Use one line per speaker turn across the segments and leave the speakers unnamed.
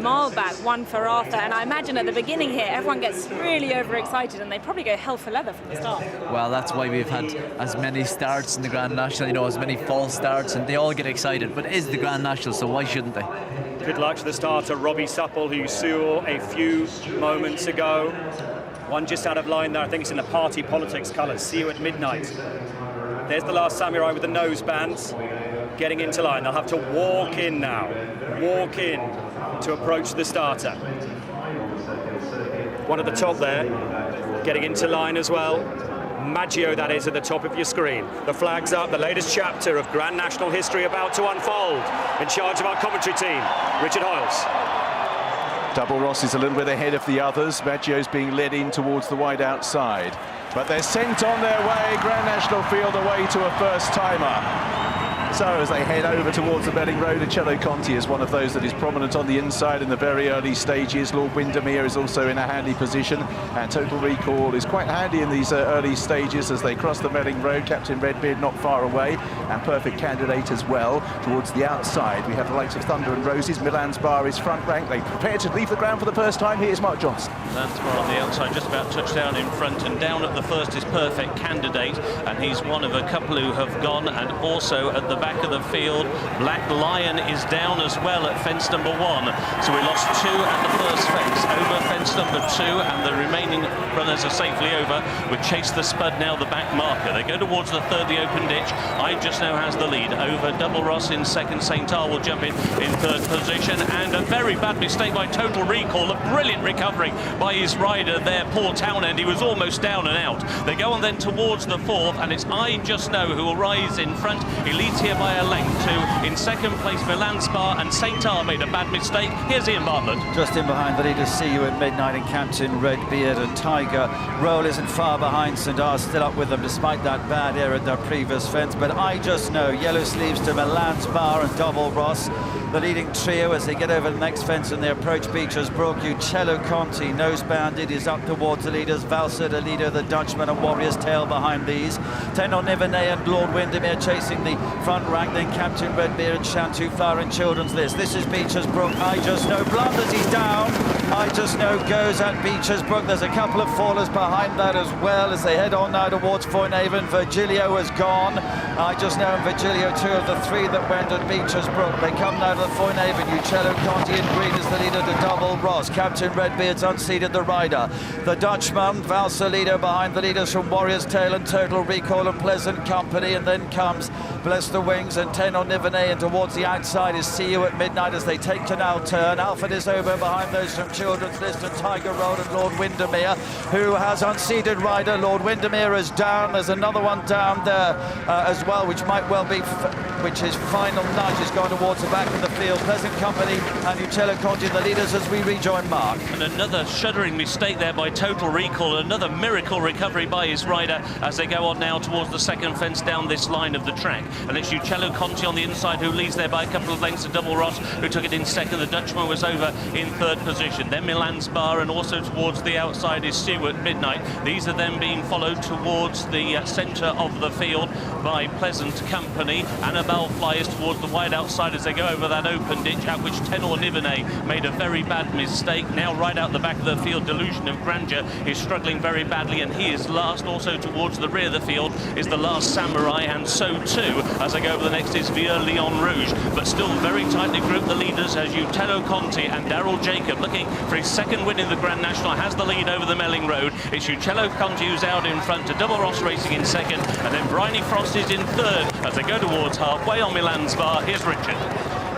mile back, one for Arthur, and I imagine at the beginning here everyone gets really overexcited and they probably go hell for leather from the start.
Well, that's why we've had as many starts in the Grand National, you know, as many false starts, and they all get excited, but it is the Grand National, so why shouldn't they?
Good luck to the starter, Robbie Supple, who you saw a few moments ago. One just out of line there, I think it's in the party politics colours. See you at midnight. There's the last samurai with the nose bands getting into line. They'll have to walk in now. Walk in to approach the starter. One at the top there, getting into line as well. Maggio, that is, at the top of your screen. The flag's up, the latest chapter of Grand National history about to unfold. In charge of our commentary team, Richard Hoyles.
Double Ross is a little bit ahead of the others. Maggio's being led in towards the wide outside. But they're sent on their way, Grand National Field, away to a first-timer. So as they head over towards the Melling Road, Uccello Conti is one of those that is prominent on the inside in the very early stages. Lord Windermere is also in a handy position, and Total Recall is quite handy in these early stages as they cross the Melling Road. Captain Redbeard not far away, and Perfect Candidate as well. Towards the outside, we have the likes of Thunder and Roses. Milan's Bar is front rank. They prepare to leave the ground for the first time. Here's Mark Johnson.
Milan's Bar on the outside, just about touchdown in front, and down at the first is Perfect Candidate, and he's one of a couple who have gone. And also at the back of the field, Black Lion is down as well at fence number 1. So we lost 2 at the first fence, over fence number 2, and the remaining runners are safely over with Chase the Spud now the back marker. They go towards the third, the open ditch. I Just Now has the lead over Double Ross in second. St. Tar will jump in third position, and a very bad mistake by Total Recall. A brilliant recovery by his rider there, Paul Townend. He was almost down and out. They go on then towards the fourth, and it's I Just Know who will rise in front. He leads here by a length to, in second place, Milan Spa, and St. Tar made a bad mistake. Here's Ian Bartlett.
Just in behind the leaders, See You at Midnight and Captain Redbeard and Tiger. Roll isn't far behind. St. Tar still up with them despite that bad error at their previous fence. But I Just Know, yellow sleeves to Milan's Bar and Double Ross. The leading trio as they get over the next fence and they approach Beecher's Brook. Uccello Conti, nose banded, is up towards the leaders. Valser, the leader, the Dutchman, and Warrior's Tail behind these. Tenor Nivernais and Lord Windermere chasing the front rank. Then Captain Redbeard and Chantou Flower and Children's List. This is Beecher's Brook. I Just Know blunders, he's down. I Just Know goes at Beecher's Brook. There's a couple of fallers behind that as well as they head on now towards Foynaven. Virgilio has gone. I Just Know and Virgilio, 2 of the 3 that went at Beecher's Brook. They come now to the Foynaven. Uccello Conti in green is the leader to Double Ross. Captain Redbeard's unseated the rider. The Dutchman, Valser leader behind the leaders from Warrior's Tail and Total Recall and Pleasant Company. And then comes Bless the Wings and Tenor Nivernais, and towards the outside is See You at Midnight as they take to now turn. Alfred is over behind those from Children's List and Tiger Road and Lord Windermere, who has unseated rider. Lord Windermere is down. There's another one down there as well, which might well be, which is Final Nudge is going towards the back of the field. Pleasant Company and Uccello Conti the leaders as we rejoin Mark.
And another shuddering mistake there by Total Recall. Another miracle recovery by his rider as they go on now towards the second fence down this line of the track. And it's Uccello Conti on the inside who leads there by a couple of lengths to Double Ross, who took it in second. The Dutchman was over in third position. Then Milan's Bar, and also towards the outside is Sue at Midnight. These are then being followed towards the centre of the field by Pleasant Company. Annabelle flies towards the wide outside as they go over that open ditch, at which Tenor Nivernais made a very bad mistake. Now right out the back of the field, Delusion of Grandeur is struggling very badly, and he is last. Also towards the rear of the field is the Last Samurai, and so too as I go over the next is Vieux Lion Rouge, but still very tightly grouped the leaders as Uccello Conti and Daryl Jacob, looking for his second win in the Grand National, has the lead over the Melling Road. It's Uccello Conti who's out in front to Double Ross racing in second, and then Bryony Frost is in third as they go towards halfway on Milan's Bar. Here's Richard.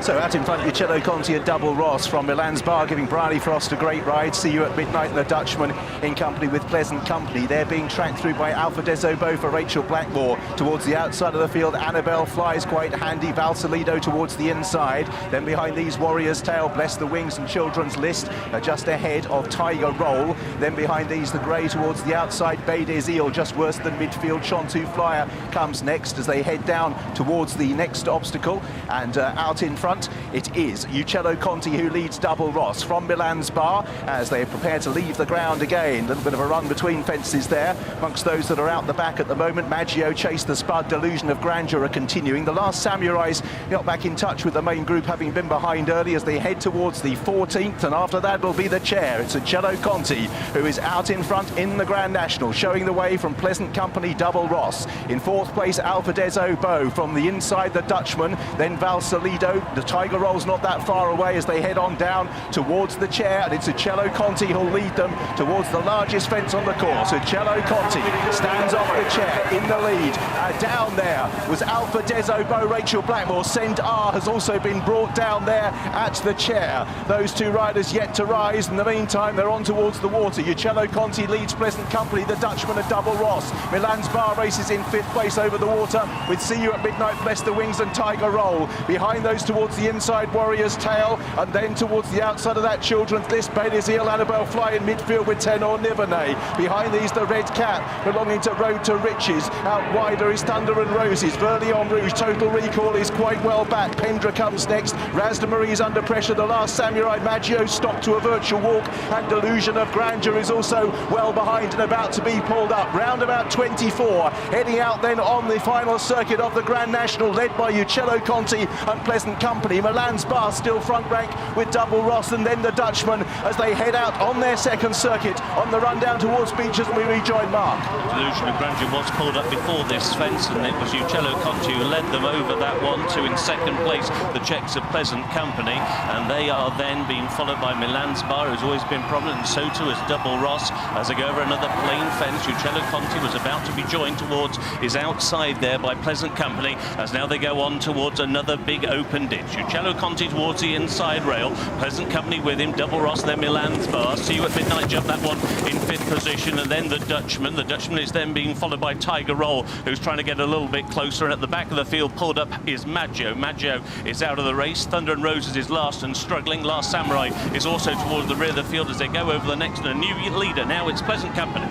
So out in front, Uccello Conti and Double Ross from Milan's Bar, giving Bryony Frost a great ride. See You at Midnight and the Dutchman in company with Pleasant Company. They're being tracked through by Alpha Desobo for Rachel Blackmore. Towards the outside of the field, Annabelle flies quite handy. Valsalido towards the inside. Then behind these, Warrior's Tail, Bless the Wings and Children's List just ahead of Tiger Roll. Then behind these, the grey towards the outside, Bay des Îles just worse than midfield. Chantou Flyer comes next as they head down towards the next obstacle. And out in front, front, it is Uccello Conti who leads Double Ross from Milan's Bar as they prepare to leave the ground again. A little bit of a run between fences there amongst those that are out the back at the moment. Maggio Chase the Spud, Delusion of Grandeur are continuing. The Last Samurais got back in touch with the main group, having been behind early, as they head towards the 14th, and after that will be the chair. It's Uccello Conti who is out in front in the Grand National, showing the way from Pleasant Company, Double Ross. In fourth place, Alfadezo Bo. From the inside, the Dutchman, then Valsalido. The Tiger Roll's not that far away as they head on down towards the chair, and it's Uccello Conti who'll lead them towards the largest fence on the course. Uccello Conti stands off the chair in the lead. Down there was Alfadezo Bo. Rachel Blackmore. Send R has also been brought down there at the chair. Those two riders yet to rise. In the meantime, they're on towards the water. Uccello Conti leads Pleasant Company, the Dutchman and Double Ross. Milan's Bar races in fifth place over the water with See You at Midnight, Bless the Wings and Tiger Roll. Behind those towards the inside, Warrior's Tale, and then towards the outside of that Children's List, Bailey's Eel, Annabelle Fly in midfield with Tenor Nivernais. Behind these, the Red Cat belonging to Road to Riches. Out wider is Thunder and Roses. Verlion Rouge, Total Recall is quite well back. Pendra comes next. Razda Marie's under pressure. The Last Samurai, Maggio stopped to a virtual walk, and Delusion of Grandeur is also well behind and about to be pulled up. Round about 24, heading out then on the final circuit of the Grand National, led by Uccello Conti and Pleasant Company. Milan's Bar still front rank with Double Ross, and then the Dutchman as they head out on their second circuit on the run down towards Beaches, and we rejoin Mark.
Delusion of Grandeur was pulled up before this fence, and it was Uccello Conti who led them over that one to, in second place, the Czechs of Pleasant Company, and they are then being followed by Milan's Bar, who's always been prominent, and so too is Double Ross as they go over another plain fence. Uccello Conti was about to be joined towards his outside there by Pleasant Company, as now they go on towards another big open ditch. Uccello Conti towards the inside rail, Pleasant Company with him, Double Ross, then Milan's Bar. See You at Midnight jump that one in fifth position, and then the Dutchman. The Dutchman is then being followed by Tiger Roll, who's trying to get a little bit closer, and at the back of the field pulled up is Maggio. Maggio is out of the race. Thunder and Roses is last and struggling. Last Samurai is also towards the rear of the field as they go over the next, and a new leader now. It's Pleasant Company.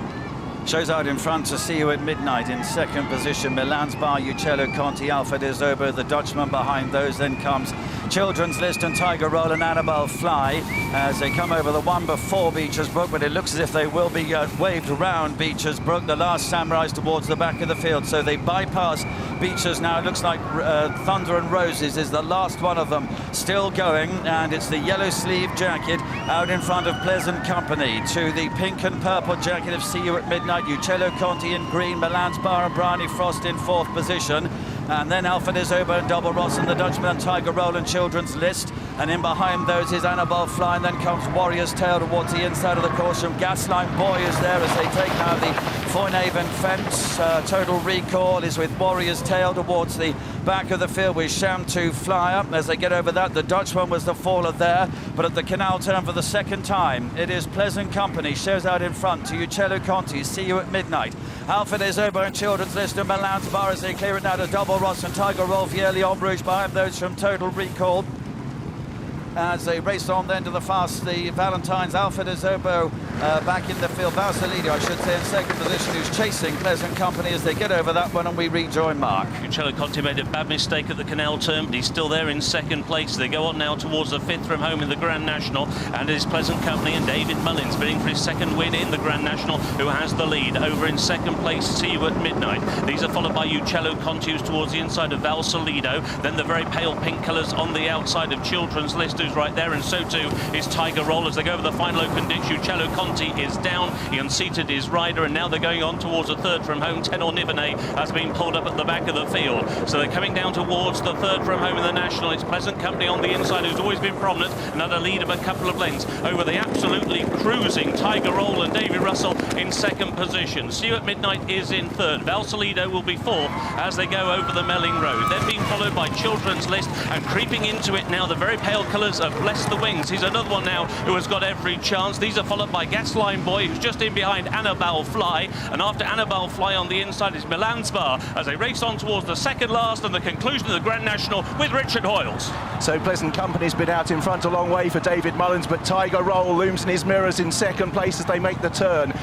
Shows out in front to See You at Midnight in second position. Milan's Bar, Uccello Conti, Alfadezo, the Dutchman behind those. Then comes Children's List and Tiger Roll and Annabelle Fly as they come over the one before Beecher's Brook, but it looks as if they will be waved around Beecher's Brook. The Last Samurais towards the back of the field, so they bypass Beecher's now. It looks like Thunder and Roses is the last one of them still going, and it's the yellow sleeve jacket out in front of Pleasant Company to the pink and purple jacket of See You at Midnight. Uccello Conti in green, Milan's Bar and Bryony Frost in fourth position, and then Alfadezo and Double Ross and the Dutchman and Tiger Roll and Children's List, and in behind those is Annabelle Fly, and then comes Warrior's Tale towards the inside of the course. From Gasline Boy is there as they take now the Foynaven fence. Total Recall is with Warrior's Tale towards the back of the field with Shamtu Flyer as they get over that. The Dutchman was the faller there, but at the canal turn for the second time, it is Pleasant Company shows out in front to Uccello Conti, See You at Midnight. Alfadezo and Children's List and Milan's Bar as they clear it now to Double Ross and Tiger Roll, Verlion Rouge behind those from Total Recall. As they race on then to the Valentine's, Alfadezo back in the field. Valsalido, I should say, in second position, who's chasing Pleasant Company as they get over that one, and we rejoin Mark.
Uccello Conti made a bad mistake at the canal turn, but he's still there in second place. They go on now towards the fifth from home in the Grand National, and it is Pleasant Company and David Mullins bidding for his second win in the Grand National, who has the lead. Over in second place, See You at Midnight. These are followed by Uccello Conti, who's towards the inside of Valsalido. Then the very pale pink colours on the outside of Children's List, who's right there, and so too is Tiger Roll as they go over the final open ditch. Uccello Conti is down. He unseated his rider, and now they're going on towards the third from home. Tenor Nivernais has been pulled up at the back of the field, so they're coming down towards the third from home in the National. It's Pleasant Company on the inside, who's always been prominent, and had a lead of a couple of lengths over the absolutely cruising Tiger Roll and David Russell in second position. See You at Midnight is in third. Valsalido will be fourth as they go over the Melling Road. Then being followed by Children's List, and creeping into it now, the very pale colours is Bless the Wings. He's another one now who has got every chance. These are followed by Gasline Boy, who's just in behind Annabelle Fly. And after Annabelle Fly on the inside is Milan Spa as they race on towards the second last and the conclusion of the Grand National with Richard Hoyles.
So Pleasant Company's been out in front a long way for David Mullins, but Tiger Roll looms in his mirrors in second place as they make the turn.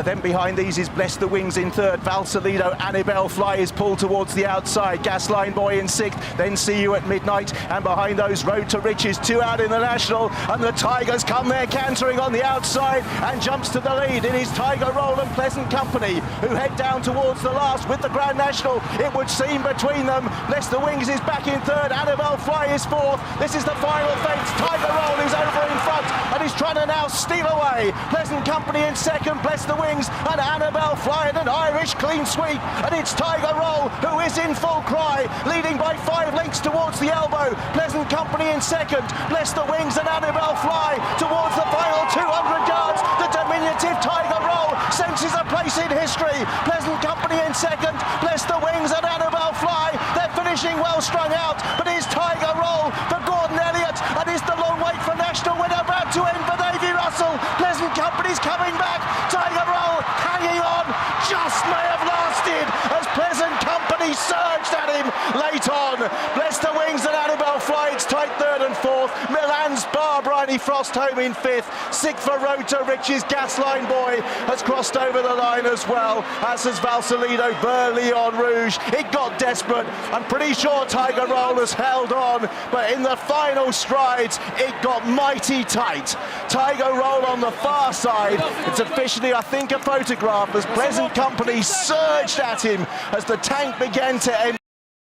Then behind these is Bless the Wings in third. Valsalido, Annabelle Fly is pulled towards the outside. Gasline Boy in sixth, then See You at Midnight. And behind those, Road to Riches, 2 out in the National. And the Tigers come there cantering on the outside and jumps to the lead. It is Tiger Roll and Pleasant Company who head down towards the last with the Grand National. It would seem between them. Bless the Wings is back in third. Annabelle Fly is fourth. This is the final fence. Tiger Roll is over in front and is trying to now steal away. Pleasant Company in second. Bless the Wings and Annabelle Fly in an Irish clean sweep. And it's Tiger Roll who is in full cry, leading by 5 lengths towards the elbow. Pleasant Company in second. Bless the Wings and Annabelle Fly towards the final 200 yards. The diminutive Tiger Roll senses a place in history. Pleasant Company in second. Bless the Wings and Annabelle Fly. They're finishing well strung out, but it's Tiger Roll for Gordon Elliott, and it's the long wait for national winner about to end for Davy Russell. Pleasant Company's coming back. Tiger Roll hanging on, just may have lasted as Pleasant Company surged at him late on. Bless the Wings and Annabelle Fly, it's tight third and fourth. Milan's Bar, Bryony Frost home in fifth. Sixth for Road to Riches. Gasline Boy has crossed over the line as well, as has Valsalido, Burleon Rouge. It got desperate. I'm pretty sure Tiger Roll has held on, but in the final strides, it got mighty tight. Tiger Roll on the far side. It's officially, I think, a photograph as Pleasant Company surged at him as the tank began to end.